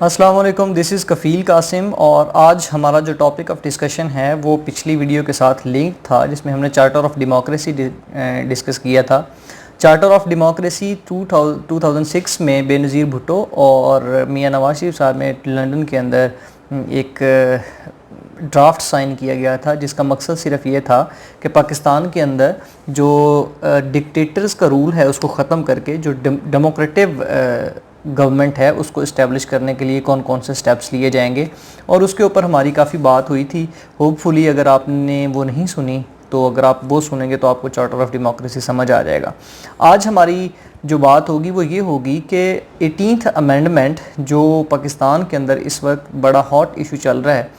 अस्सलाम वालेकुम, this is कफ़ील कासिम और आज हमारा जो टॉपिक ऑफ डिस्कशन है वो पिछली वीडियो के साथ लिंक था जिसमें हमने चार्टर ऑफ डेमोक्रेसी डिस्कस किया था। चार्टर ऑफ डेमोक्रेसी 2006 में बेनज़ीर भुट्टो और मियां नवाज शरीफ साहब ने लंदन के अंदर एक ड्राफ्ट साइन किया गया था जिसका मकसद सिर्फ ये था कि पाकिस्तान के अंदर जो डिक्टेटर्स का रूल है उसको ख़त्म करके जो डेमोक्रेटिव गवर्नमेंट है उसको इस्टेब्लिश करने के लिए कौन कौन से स्टेप्स लिए जाएंगे और उसके ऊपर हमारी काफ़ी बात हुई थी। होपफुली अगर आपने वो नहीं सुनी तो अगर आप वो सुनेंगे तो आपको चार्टर ऑफ डेमोक्रेसी समझ आ जाएगा। आज हमारी जो बात होगी वो ये होगी कि 18th अमेंडमेंट जो पाकिस्तान के अंदर इस वक्त बड़ा हॉट इशू चल रहा है,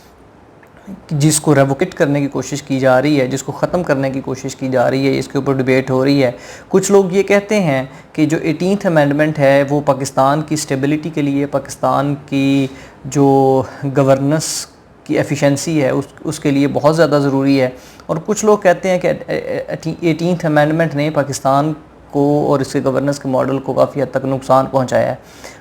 जिसको रेवोकेट करने की कोशिश की जा रही है, जिसको ख़त्म करने की कोशिश की जा रही है, इसके ऊपर डिबेट हो रही है। कुछ लोग ये कहते हैं कि जो 18th अमेंडमेंट है वो पाकिस्तान की स्टेबिलिटी के लिए, पाकिस्तान की जो गवर्नेंस की एफिशिएंसी है उसके लिए बहुत ज़्यादा ज़रूरी है। और कुछ लोग कहते हैं कि 18th अमेंडमेंट ने पाकिस्तान को और इसके गवर्नेंस के मॉडल को काफ़ी हद तक नुकसान पहुंचाया है।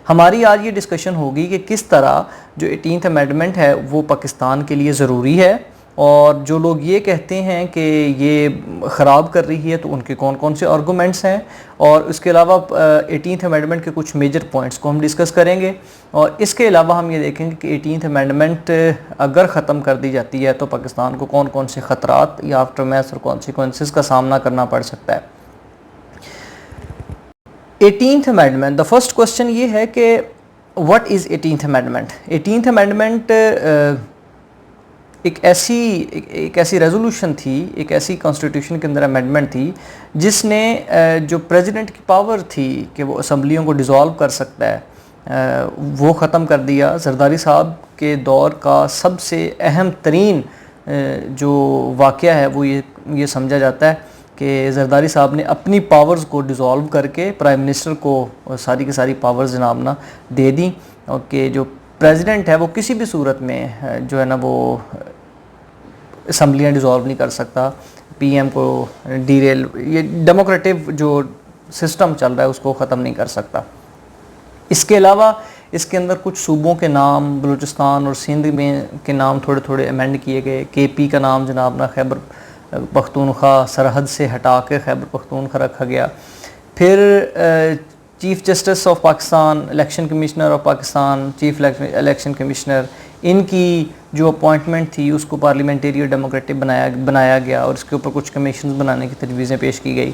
हमारी आज ये डिस्कशन होगी कि किस तरह जो 18th अमेंडमेंट है वो पाकिस्तान के लिए ज़रूरी है और जो लोग ये कहते हैं कि ये ख़राब कर रही है तो उनके कौन कौन से आर्गूमेंट्स हैं, और उसके अलावा 18th अमेंडमेंट के कुछ मेजर पॉइंट्स को हम डिस्कस करेंगे। और इसके अलावा हम ये देखेंगे कि 18th अमेंडमेंट अगर ख़त्म कर दी जाती है तो पाकिस्तान को कौन कौन से ख़तरात या आफ्टरमैथ और कॉन्सिक्वेंसेस का सामना करना पड़ सकता है। 18th amendment, the first question ये है कि what is 18th amendment. 18th amendment एक ऐसी रेजोल्यूशन थी, एक ऐसी कॉन्स्टिट्यूशन के अंदर अमेंडमेंट थी जिसने जो प्रेसिडेंट की पावर थी कि वो असम्बलियों को डिज़ोल्व कर सकता है वो ख़त्म कर दिया। जरदारी साहब के दौर का सबसे अहम तरीन जो वाक़या है वो ये समझा जाता है कि जरदारी साहब ने अपनी पावर्स को डिज़ोल्व करके प्राइम मिनिस्टर को सारी की सारी पावर्स जनाब ना दे दी, और कि जो प्रेसिडेंट है वो किसी भी सूरत में जो है ना वो असम्बलियाँ डिज़ोल्व नहीं कर सकता, पीएम को डीरेल, ये डेमोक्रेटिव जो सिस्टम चल रहा है उसको ख़त्म नहीं कर सकता। इसके अलावा इसके अंदर कुछ सूबों के नाम, बलूचिस्तान और सिंध में के नाम थोड़े थोड़े अमेंड किए गए। केपी का नाम जनाब ना खैबर पख्तूनख्वा सरहद से हटा के खैबर पख्तूनख्वा रखा गया। फिर chief justice of Pakistan, election commissioner of Pakistan, chief election commissioner, इनकी जो अपॉइंटमेंट थी उसको पार्लियामेंटेरी और डेमोक्रेटिक बनाया गया और इसके ऊपर कुछ कमीशन बनाने की तजवीज़ें पेश की गई।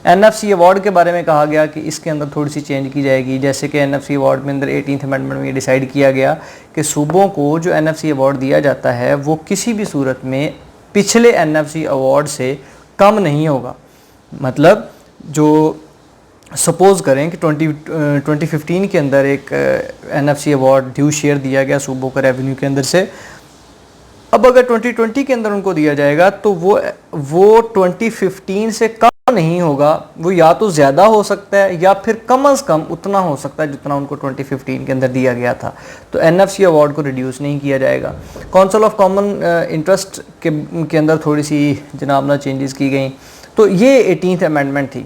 NFC अवार्ड के बारे में कहा गया कि इसके अंदर थोड़ी सी चेंज की जाएगी, जैसे कि NFC अवार्ड में अंदर 18th अमेंडमेंट में ये डिसाइड किया गया कि सूबों को जो NFC अवार्ड दिया जाता है वो किसी भी सूरत में पिछले NFC अवार्ड से कम नहीं होगा। मतलब जो सपोज़ करें कि 2015 के अंदर एक NFC अवार्ड ड्यू शेयर दिया गया सूबों का रेवेन्यू के अंदर से, अब अगर 2020 के अंदर उनको दिया जाएगा तो वो 2015 से कम नहीं होगा, वो या तो ज़्यादा हो सकता है या फिर कम अज़ कम उतना हो सकता है जितना उनको 2015 के अंदर दिया गया था। तो NFC अवार्ड को रिड्यूस नहीं किया जाएगा। काउंसिल ऑफ कॉमन इंटरेस्ट के अंदर थोड़ी सी जनाब ना चेंजेस की गई। तो ये 18th अमेंडमेंट थी।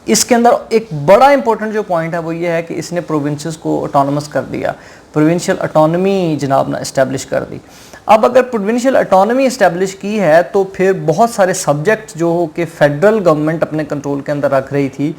इसके अंदर एक बड़ा इंपॉर्टेंट जो पॉइंट है वो ये है कि इसने प्रोविंसेस को ऑटोनमस कर दिया, प्रोविंशियल ऑटोनॉमी जनाब ना इस्टेब्लिश कर दी। अब अगर प्रोविंशियल ऑटोनॉमी इस्टेब्लिश की है तो फिर बहुत सारे सब्जेक्ट जो कि फेडरल गवर्नमेंट अपने कंट्रोल के अंदर रख रही थी,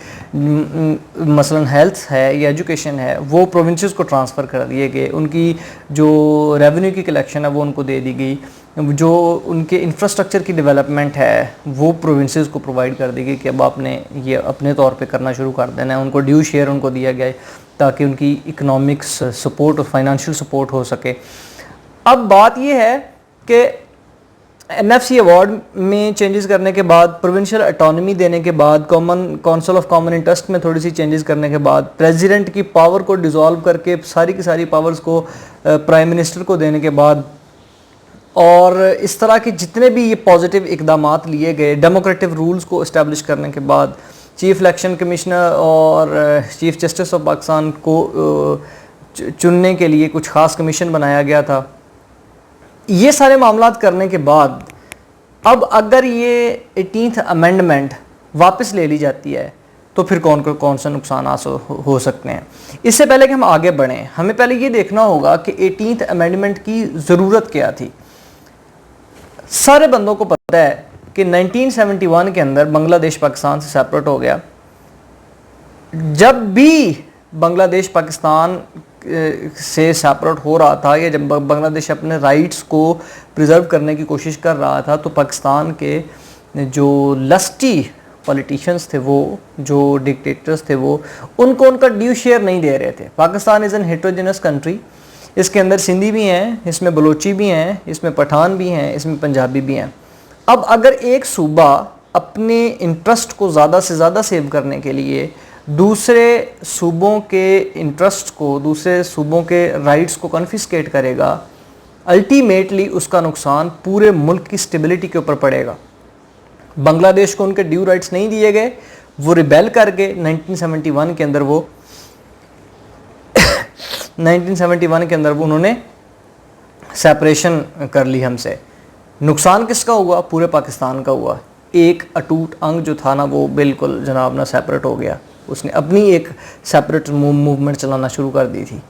मसलन हेल्थ है या एजुकेशन है, वो प्रोविंसेस को ट्रांसफ़र कर दिए गए। उनकी जो रेवेन्यू की कलेक्शन है वो उनको दे दी गई। जो उनके इंफ्रास्ट्रक्चर की डेवलपमेंट है वो प्रोविंसेस को प्रोवाइड कर दी गई कि अब आपने ये अपने तौर पे करना शुरू कर देना है। उनको ड्यू शेयर उनको दिया गया ताकि उनकी इकोनॉमिक्स सपोर्ट और फाइनेंशियल सपोर्ट हो सके। अब बात ये है कि NFC अवार्ड में चेंजेस करने के बाद, प्रोविंशियल ऑटोनॉमी देने के बाद, काउंसिल ऑफ कॉमन इंटरेस्ट में थोड़ी सी चेंजेस करने के बाद, प्रेसिडेंट की पावर को डिसॉल्व करके सारी की सारी पावर्स को प्राइम मिनिस्टर को देने के बाद, और इस तरह के जितने भी ये पॉजिटिव इकदामात लिए गए, डेमोक्रेटिक रूल्स को इस्टेब्लिश करने के बाद, चीफ इलेक्शन कमिश्नर और चीफ जस्टिस ऑफ पाकिस्तान को चुनने के लिए कुछ ख़ास कमीशन बनाया गया था। ये सारे मामलात करने के बाद अब अगर ये 18th अमेंडमेंट वापस ले ली जाती है तो फिर कौन से नुकसान हो सकते हैं। इससे पहले कि हम आगे बढ़ें, हमें पहले ये देखना होगा कि 18th अमेंडमेंट की ज़रूरत क्या थी। सारे बंदों को पता है कि 1971 के अंदर बांग्लादेश पाकिस्तान से सेपरेट हो गया। जब भी बांग्लादेश पाकिस्तान से सेपरेट हो रहा था, या जब बांग्लादेश अपने राइट्स को प्रिजर्व करने की कोशिश कर रहा था, तो पाकिस्तान के जो लस्टी पॉलिटिशियंस थे, वो जो डिक्टेटर्स थे, वो उनको उनका ड्यू शेयर नहीं दे रहे थे। Pakistan is an heterogeneous country, इसके अंदर सिंधी भी हैं, इसमें बलोची भी हैं, इसमें पठान भी हैं, इसमें पंजाबी भी हैं। अब अगर एक सूबा अपने इंटरेस्ट को ज़्यादा से ज़्यादा सेव करने के लिए दूसरे सूबों के इंटरेस्ट को, दूसरे सूबों के राइट्स को कन्फिस्केट करेगा, अल्टीमेटली उसका नुकसान पूरे मुल्क की स्टेबिलिटी के ऊपर पड़ेगा। बांग्लादेश को उनके ड्यू राइट्स नहीं दिए गए, वो रिबेल कर गए 1971 के अंदर, वो 1971 के अंदर वो उन्होंने सेपरेशन कर ली हमसे। नुकसान किसका हुआ? पूरे पाकिस्तान का हुआ। एक अटूट अंग जो था ना, वो बिल्कुल जनाब ना सेपरेट हो गया, उसने अपनी एक सेपरेट मूवमेंट चलाना शुरू कर दी थी।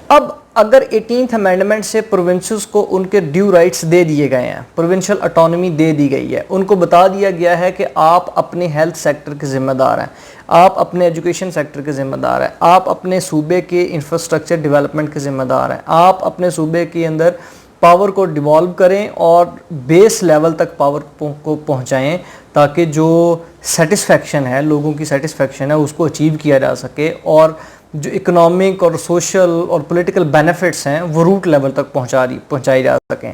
अब अगर 18th अमेंडमेंट से प्रोविंसेस को उनके ड्यू राइट्स दे दिए गए हैं, प्रोविंशियल ऑटोनॉमी दे दी गई है, उनको बता दिया गया है कि आप अपने हेल्थ सेक्टर के ज़िम्मेदार हैं, आप अपने एजुकेशन सेक्टर के ज़िम्मेदार हैं, आप अपने सूबे के इंफ्रास्ट्रक्चर डेवलपमेंट के ज़िम्मेदार हैं, आप अपने सूबे के अंदर पावर को डिवॉल्व करें और बेस लेवल तक पावर को पहुंचाएं, ताकि जो सेटिस्फेक्शन है, लोगों की सेटिस्फेक्शन है, उसको अचीव किया जा सके, और जो इकोनॉमिक और सोशल और पॉलिटिकल बेनिफिट्स हैं वो रूट लेवल तक पहुंचाई जा सकें।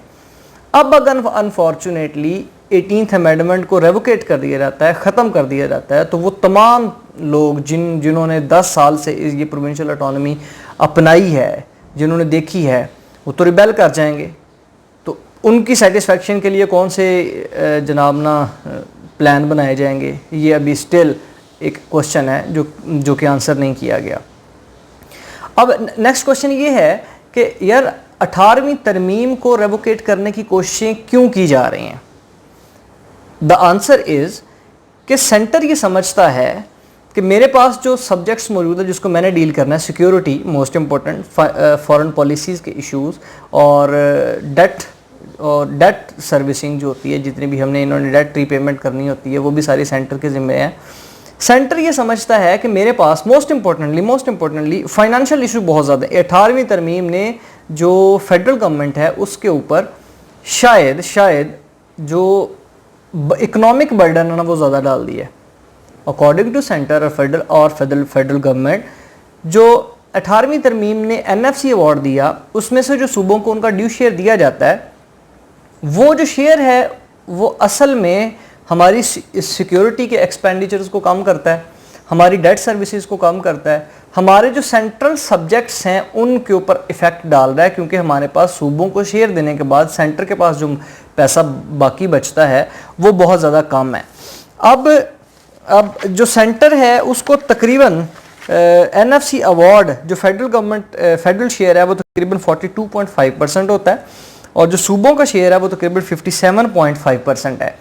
अब अगर अनफॉर्चुनेटली 18th अमेंडमेंट को रेवोकेट कर दिया जाता है, ख़त्म कर दिया जाता है, तो वो तमाम लोग जिन्होंने 10 साल से ये प्रोविंशियल ऑटोनॉमी अपनाई है, जिन्होंने देखी है, वो तो रिबेल कर जाएंगे। तो उनकी सेटिस्फेक्शन के लिए कौन से जनाब ना प्लान बनाए जाएंगे, ये अभी स्टिल एक क्वेश्चन है जो कि आंसर नहीं किया गया। अब नेक्स्ट क्वेश्चन ये है कि यार 18वीं तरमीम को रेवोकेट करने की कोशिशें क्यों की जा रही हैं? द आंसर इज़ कि सेंटर ये समझता है कि मेरे पास जो सब्जेक्ट्स मौजूद है जिसको मैंने डील करना है, security most important, foreign policies के इश्यूज़, और डेट सर्विसिंग जो होती है, जितनी भी हमने इन्होंने डेट रीपेमेंट करनी होती है, वो भी सारी सेंटर के ज़िम्मे है। सेंटर ये समझता है कि मेरे पास मोस्ट इम्पोर्टेंटली फाइनेंशियल इशू बहुत ज़्यादा है। 18वीं तरमीम ने जो फेडरल गवर्नमेंट है उसके ऊपर शायद जो इकोनॉमिक बर्डन है ना, वो ज़्यादा डाल दिया है। अकॉर्डिंग टू सेंटर और फेडरल गवर्नमेंट, जो 18वीं तरमीम ने NFC अवार्ड दिया, उसमें से जो सूबों को उनका ड्यू शेयर दिया जाता है, वो जो शेयर है वो असल में हमारी सिक्योरिटी के एक्सपेंडिचर्स को कम करता है, हमारी डेट सर्विसेज को कम करता है, हमारे जो सेंट्रल सब्जेक्ट्स हैं उनके ऊपर इफ़ेक्ट डाल रहा है, क्योंकि हमारे पास सूबों को शेयर देने के बाद सेंटर के पास जो पैसा बाकी बचता है वो बहुत ज़्यादा कम है। अब जो सेंटर है उसको तकरीबन NFC अवार्ड, जो फेडरल शेयर है वो तकरीबन 42.5% होता है, और जो सूबों का शेयर है वो तकरीबन 57.5% है।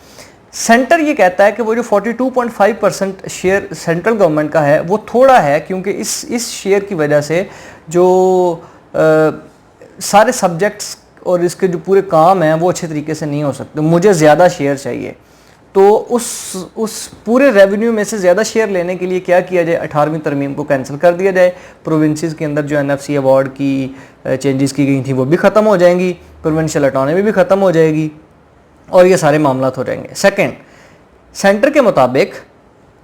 सेंटर ये कहता है कि वो जो 42.5% शेयर सेंट्रल गवर्नमेंट का है वो थोड़ा है, क्योंकि इस शेयर की वजह से जो सारे सब्जेक्ट्स और इसके जो पूरे काम हैं वो अच्छे तरीके से नहीं हो सकते, मुझे ज़्यादा शेयर चाहिए। तो उस पूरे रेवेन्यू में से ज़्यादा शेयर लेने के लिए क्या किया जाए, 18वीं तरमीम को कैंसिल कर दिया जाए। प्रोविंसेस के अंदर जो NFC अवार्ड की चेंजेस की गई थी वो भी ख़त्म हो जाएंगी, प्रोविंशियल ऑटोनॉमी भी ख़त्म हो जाएगी, और ये सारे मामला हो जाएंगे। सेकंड, सेंटर के मुताबिक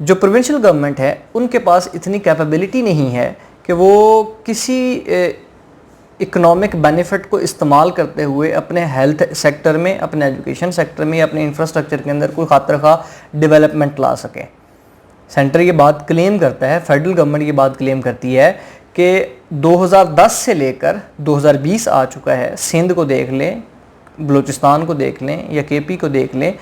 जो प्रोविंशियल गवर्नमेंट है उनके पास इतनी कैपेबिलिटी नहीं है कि वो किसी इकोनॉमिक बेनिफिट को इस्तेमाल करते हुए अपने हेल्थ सेक्टर में, अपने एजुकेशन सेक्टर में या अपने इंफ्रास्ट्रक्चर के अंदर कोई खातिर-खा डेवलपमेंट ला सके। सेंटर ये बात क्लेम करता है, फेडरल गवर्नमेंट ये बात क्लेम करती है कि 2010 से लेकर 2020 आ चुका है, सिंध को देख लें, बलूचिस्तान को देख लें या KP को देख लें,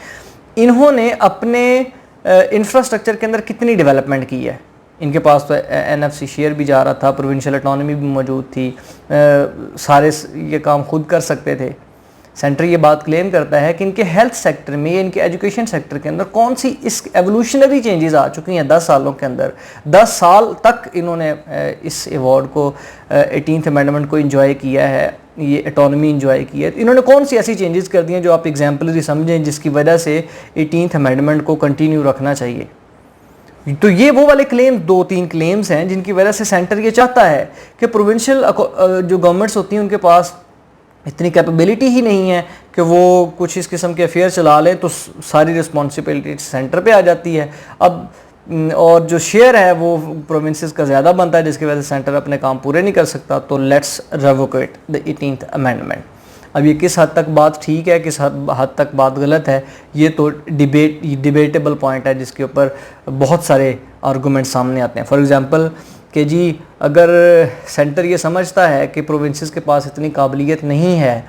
इन्होंने अपने इंफ्रास्ट्रक्चर के अंदर कितनी डेवलपमेंट की है। इनके पास तो NFC शेयर भी जा रहा था, प्रोविंशियल ऑटोनॉमी भी मौजूद थी, सारे ये काम खुद कर सकते थे, सेंटर ये बात क्लेम करता है कि इनके हेल्थ सेक्टर में या इनके एजुकेशन सेक्टर के अंदर कौन सी इस एवोल्यूशनरी चेंजेस आ चुकी हैं 10 सालों के अंदर। 10 साल तक इन्होंने इस अवार्ड को 18th अमेंडमेंट को इंजॉय किया है, ये ऑटोनॉमी इंजॉय की है। इन्होंने कौन सी ऐसी चेंजेस कर दी हैं जो आप एग्जाम्पलरी समझें जिसकी वजह से 18th अमेंडमेंट को कंटिन्यू रखना चाहिए। तो ये वो वाले क्लेम्स, 2-3 क्लेम्स हैं जिनकी वजह से सेंटर ये चाहता है कि प्रोविंशियल जो गवर्नमेंट्स होती हैं उनके पास इतनी कैपेबिलिटी ही नहीं है कि वो कुछ इस किस्म के अफेयर चला लें, तो सारी रिस्पॉन्सिबिलिटी सेंटर पे आ जाती है। अब और जो शेयर है वो प्रोविंसेस का ज़्यादा बनता है जिसकी वजह से सेंटर अपने काम पूरे नहीं कर सकता। तो लेट्स रेवोकेट द 18th अमेंडमेंट। अब ये किस हद तक बात ठीक है, किस हद तक बात गलत है, ये तो डिबेटेबल पॉइंट है जिसके ऊपर बहुत सारे आर्गूमेंट सामने आते हैं। फॉर एग्जांपल कि जी अगर सेंटर ये समझता है कि प्रोविंसेस के पास इतनी काबिलियत नहीं है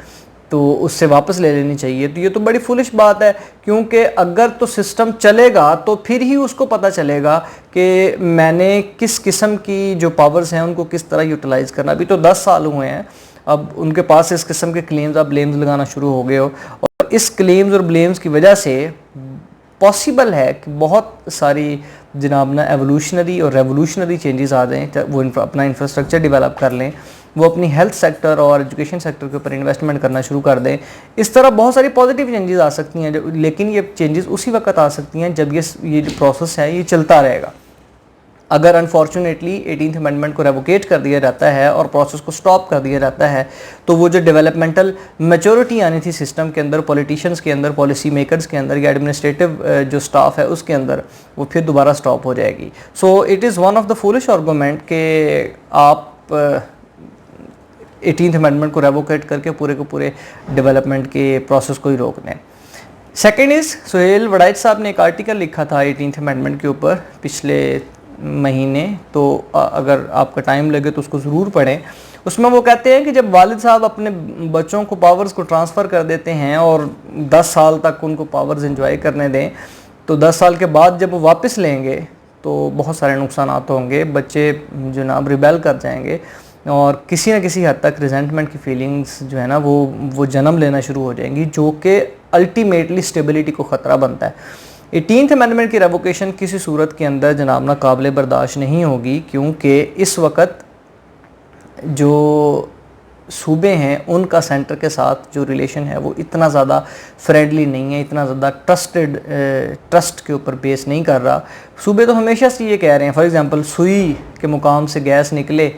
तो उससे वापस ले लेनी चाहिए, तो ये तो बड़ी फुलिश बात है, क्योंकि अगर तो सिस्टम चलेगा तो फिर ही उसको पता चलेगा कि मैंने किस किस्म की जो पावर्स हैं उनको किस तरह यूटिलाइज़ करना। अभी तो 10 साल हुए हैं, अब उनके पास इस किस्म के क्लेम्स, आप ब्लेम्स लगाना शुरू हो गए हो, और इस क्लेम्स और ब्लेम्स की वजह से पॉसिबल है कि बहुत सारी जनाब ना एवोल्यूशनरी और रेवोल्यूशनरी चेंजेस आ जाएँ। वो अपना इंफ्रास्ट्रक्चर डेवलप कर लें, वो अपनी हेल्थ सेक्टर और एजुकेशन सेक्टर के ऊपर इन्वेस्टमेंट करना शुरू कर दें। इस तरह बहुत सारी पॉजिटिव चेंजेस आ सकती हैं, लेकिन ये चेंजेस उसी वक्त आ सकती हैं जब ये जो प्रोसेस है ये चलता रहेगा। अगर अनफॉर्चुनेटली 18th अमेंडमेंट को रेवोकेट कर दिया जाता है और प्रोसेस को स्टॉप कर दिया जाता है, तो वो जो डेवलपमेंटल मैच्योरिटी आनी थी सिस्टम के अंदर, पॉलिटिशियंस के अंदर, पॉलिसी मेकर्स के अंदर या एडमिनिस्ट्रेटिव जो स्टाफ है उसके अंदर, वो फिर दोबारा स्टॉप हो जाएगी। So it is one of the foolish argument कि आप 18th अमेंडमेंट को रेवोकेट करके पूरे को पूरे डेवलपमेंट के प्रोसेस को ही रोक दें। सेकेंड इज़, सुहेल वड़ाइच साहब ने एक आर्टिकल लिखा था 18th अमेंडमेंट के ऊपर पिछले महीने, तो अगर आपका टाइम लगे तो उसको ज़रूर पढ़ें। उसमें वो कहते हैं कि जब वालिद साहब अपने बच्चों को पावर्स को ट्रांसफ़र कर देते हैं और 10 साल तक उनको पावर्स एंजॉय करने दें, तो 10 साल के बाद जब वो वापस लेंगे तो बहुत सारे नुकसान होंगे। बच्चे जनाब रिबेल कर जाएंगे और किसी न किसी हद तक रिजेंटमेंट की फीलिंग्स जो है ना वो जन्म लेना शुरू हो जाएंगी, जो कि अल्टीमेटली स्टेबिलिटी को ख़तरा बनता है। 18th अमेंडमेंट की रेवोकेशन किसी सूरत के अंदर जनाब ना काबिल बर्दाश्त नहीं होगी, क्योंकि इस वक्त जो सूबे हैं उनका सेंटर के साथ जो रिलेशन है वो इतना ज़्यादा फ्रेंडली नहीं है, इतना ज़्यादा ट्रस्ट के ऊपर बेस नहीं कर रहा। सूबे तो हमेशा से ये कह रहे हैं, फॉर एग्ज़ाम्पल सुई के मुकाम से गैस निकले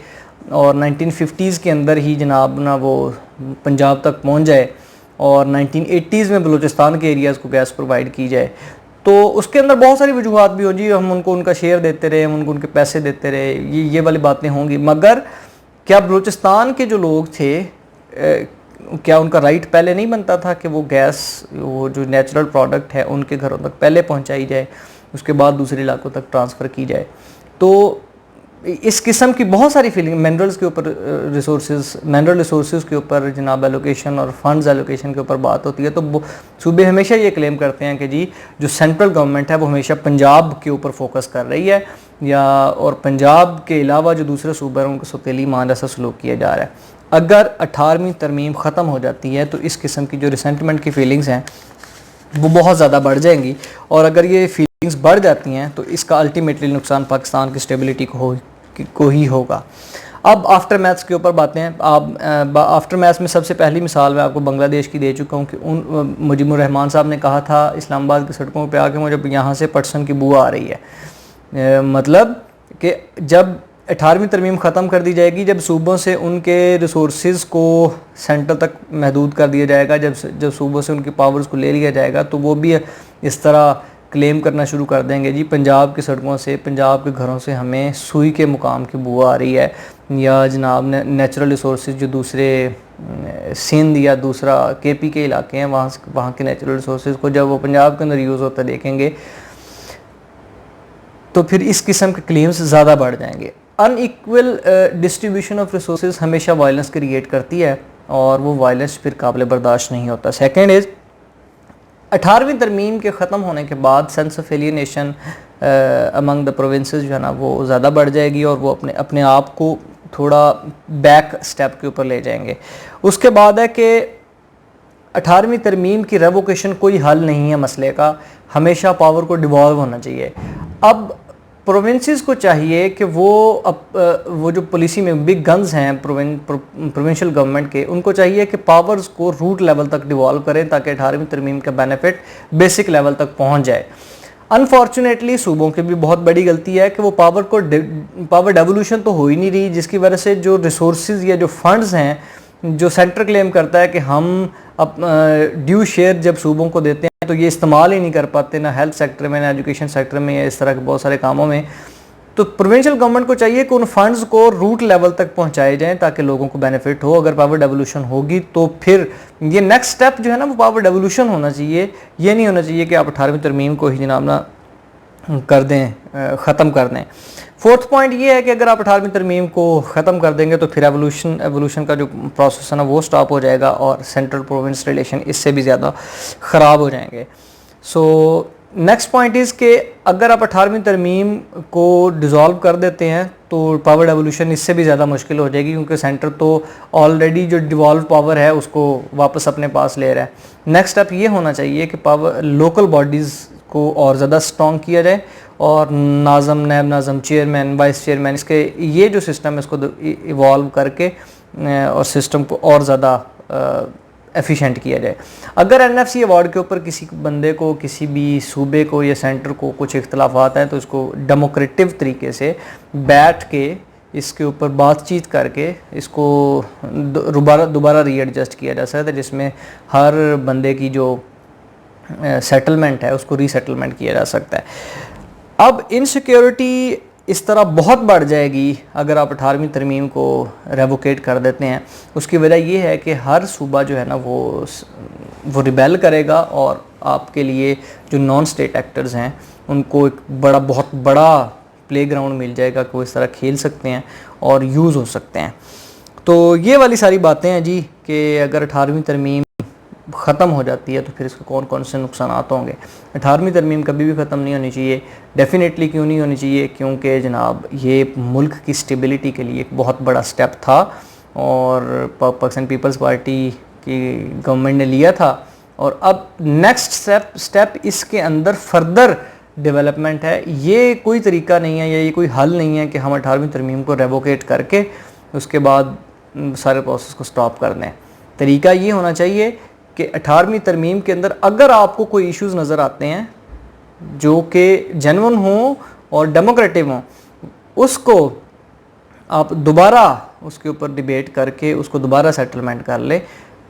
और 1950s के अंदर ही जनाब ना वो पंजाब तक पहुँच जाए और 1980s में बलूचिस्तान के एरियाज़ को गैस प्रोवाइड की जाए, तो उसके अंदर बहुत सारी वजूहत भी हो जी, हम उनको उनका शेयर देते रहे, हम उनको उनके पैसे देते रहे, ये वाली बातें होंगी। मगर क्या बलूचिस्तान के जो लोग थे क्या उनका राइट पहले नहीं बनता था कि वो गैस, वो जो नेचुरल प्रोडक्ट है उनके घरों तक पहले पहुंचाई जाए, उसके बाद दूसरे इलाकों तक ट्रांसफ़र की जाए? तो इस किस्म की बहुत सारी फीलिंग मिनरल्स के ऊपर, मिनरल रिसोर्सेज के ऊपर जनाब एलोकेशन और फंड्स एलोकेशन के ऊपर बात होती है। तो सूबे हमेशा ये क्लेम करते हैं कि जी जो सेंट्रल गवर्नमेंट है वो हमेशा पंजाब के ऊपर फोकस कर रही है, या और पंजाब के अलावा जो दूसरे सूबे हैं उनको सौतेली मान जैसा सलूक किया जा रहा है। अगर 18वीं तरमीम ख़त्म हो जाती है तो इस किस्म की जो रिसेंटमेंट की फीलिंग्स हैं वो बहुत ज़्यादा बढ़ जाएंगी, और अगर ये फीलिंग्स बढ़ जाती हैं तो इसका अल्टीमेटली नुकसान पाकिस्तान की स्टेबिलिटी को ही होगा। अब आफ्टर मैथ्स के ऊपर बातें हैं। आप आफ्टर मैथ्स में सबसे पहली मिसाल मैं आपको बांग्लादेश की दे चुका हूँ कि मुजीबुर रहमान साहब ने कहा था इस्लामाबाद की सड़कों पे आके मुझे यहाँ से पटसन की बुआ आ रही है। मतलब कि जब 18वीं तरमीम ख़त्म कर दी जाएगी, जब सूबों से उनके रिसोर्सेज को सेंटर तक महदूद कर दिया जाएगा, जब सूबों से उनकी पावर्स को ले लिया जाएगा, तो वो भी इस तरह क्लेम करना शुरू कर देंगे जी पंजाब की सड़कों से, पंजाब के घरों से हमें सुई के मुकाम की बुआ आ रही है, या जनाब नेचुरल रिसोर्सेज जो दूसरे सिंध या दूसरा केपी के इलाके हैं वहाँ के नेचुरल रिसोर्सेज को जब वो पंजाब के अंदर यूज़ होता देखेंगे तो फिर इस किस्म के क्लेम्स ज़्यादा बढ़ जाएंगे। अनइक्वल डिस्ट्रीब्यूशन ऑफ रिसोर्सेज हमेशा वायलेंस क्रिएट करती है और वो वायलेंस फिर काबिल बर्दाश्त नहीं होता। सेकेंड इज़ 18वीं तरमीम के ख़त्म होने के बाद sense of alienation among the provinces जो है ना वो ज़्यादा बढ़ जाएगी और वो अपने आप को थोड़ा बैक स्टेप के ऊपर ले जाएंगे। उसके बाद है कि 18वीं तरमीम की रेवोकेशन कोई हल नहीं है मसले का, हमेशा पावर को डिवॉल्व होना चाहिए। अब प्रोविंसेस को चाहिए कि वो जो पॉलिसी में बिग गन्स हैं प्रोविंशियल गवर्नमेंट के, उनको चाहिए कि पावर्स को रूट लेवल तक डिवॉल्व करें ताकि 18वीं तरमीम का बेनिफिट बेसिक लेवल तक पहुंच जाए। अनफॉर्चुनेटली सूबों की भी बहुत बड़ी गलती है कि वो पावर डेवोल्यूशन तो हो ही नहीं रही, जिसकी वजह से जो रिसोर्सेज या जो फंड्स हैं जो सेंटर क्लेम करता है कि हम ड्यू शेयर जब सूबों को देते हैं तो ये इस्तेमाल ही नहीं कर पाते, ना हेल्थ सेक्टर में, ना एजुकेशन सेक्टर में, या इस तरह के बहुत सारे कामों में। तो प्रोविंशियल गवर्नमेंट को चाहिए कि उन फंड्स को रूट लेवल तक पहुंचाए जाएं ताकि लोगों को बेनिफिट हो। अगर पावर डेवोल्यूशन होगी तो फिर ये नेक्स्ट स्टेप जो है ना वो पावर डेवोल्यूशन होना चाहिए। ये नहीं होना चाहिए कि आप 18वीं तरमीम को ही जनाब ना कर दें, ख़त्म कर दें। फोर्थ पॉइंट ये है कि अगर आप 18वीं तरमीम को ख़त्म कर देंगे तो फिर एवोल्यूशन का जो प्रोसेस है ना वो स्टॉप हो जाएगा और सेंट्रल प्रोविंस रिलेशन इससे भी ज़्यादा ख़राब हो जाएंगे। सो नेक्स्ट पॉइंट इज़ कि अगर आप 18वीं तरमीम को डिज़ोल्व कर देते हैं तो पावर डेवोल्यूशन इससे भी ज़्यादा मुश्किल हो जाएगी, क्योंकि सेंटर तो ऑलरेडी जो डिवॉल्व पावर है उसको वापस अपने पास ले रहा है। नेक्स्ट स्टेप ये होना चाहिए कि पावर लोकल बॉडीज़ को और ज़्यादा स्ट्रॉन्ग किया जाए और नाज़म, नैब नाज़म, चेयरमैन, वाइस चेयरमैन, इसके ये जो सिस्टम है इसको इवॉल्व करके और सिस्टम को और ज़्यादा एफिशिएंट किया जाए। अगर एनएफसी अवार्ड के ऊपर किसी बंदे को, किसी भी सूबे को या सेंटर को कुछ इख्तलाफात हैं तो इसको डेमोक्रेटिव तरीके से बैठ के इसके ऊपर बातचीत करके इसको दोबारा रीएडजस्ट किया जा सकता है, जिसमें हर बंदे की जो सेटलमेंट है उसको रीसेटलमेंट किया जा सकता है। अब इनसिक्योरिटी इस तरह बहुत बढ़ जाएगी अगर आप 18वीं तरमीम को रेवोकेट कर देते हैं। उसकी वजह ये है कि हर सूबा जो है ना वो रिबेल करेगा और आपके लिए जो नॉन स्टेट एक्टर्स हैं उनको एक बहुत बड़ा प्लेग्राउंड मिल जाएगा कि वो इस तरह खेल सकते हैं और यूज़ हो सकते हैं। तो ये वाली सारी बातें हैं जी कि अगर 18वीं तरमीम ख़त्म हो जाती है तो फिर इसके कौन कौन से नुकसान होंगे। 18वीं तरमीम कभी भी ख़त्म नहीं होनी चाहिए। डेफिनेटली क्यों नहीं होनी चाहिए, क्योंकि जनाब ये मुल्क की स्टेबिलिटी के लिए एक बहुत बड़ा स्टेप था और पाकिस्तान पीपल्स पार्टी की गवर्नमेंट ने लिया था। और अब नेक्स्ट स्टेप इसके अंदर फर्दर डेवलपमेंट है। ये कोई तरीका नहीं है या ये कोई हल नहीं है कि हम 18वीं तरमीम को रेवोकेट करके उसके बाद सारे प्रोसेस को स्टॉप कर दें। तरीका ये होना चाहिए कि 18वीं तरमीम के अंदर अगर आपको कोई इश्यूज़ नज़र आते हैं जो कि जेन्युइन हों और डेमोक्रेटिव हों, उसको आप दोबारा उसके ऊपर डिबेट करके उसको दोबारा सेटलमेंट कर ले,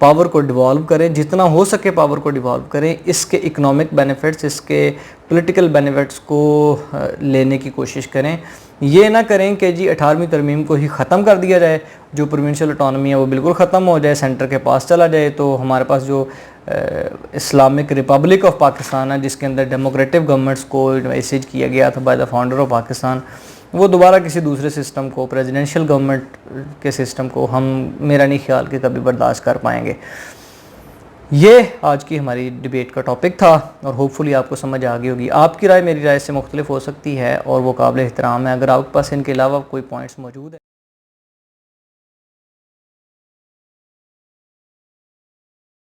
पावर को डिवॉल्व करें, जितना हो सके पावर को डिवॉल्व करें। इसके इकोनॉमिक बेनिफिट्स, इसके पॉलिटिकल बेनिफिट्स को लेने की कोशिश करें। ये ना करें कि जी 18वीं तरमीम को ही ख़त्म कर दिया जाए, जो प्रोविंशियल ऑटोनॉमी है वो बिल्कुल ख़त्म हो जाए, सेंटर के पास चला जाए, तो हमारे पास जो इस्लामिक रिपब्लिक ऑफ पाकिस्तान है जिसके अंदर डेमोक्रेटिव गवर्नमेंट्स को मैसेज किया गया था by the founder of Pakistan, वो दोबारा किसी दूसरे सिस्टम को, प्रेसिडेंशियल गवर्नमेंट के सिस्टम को मेरा नहीं ख्याल कि कभी बर्दाश्त कर पाएंगे। ये आज की हमारी डिबेट का टॉपिक था और होपफुली आपको समझ आ गई होगी। आपकी राय मेरी राय से मुख्तलिफ हो सकती है और वो काबिल एहतराम है। अगर आपके पास इनके अलावा कोई पॉइंट्स मौजूद है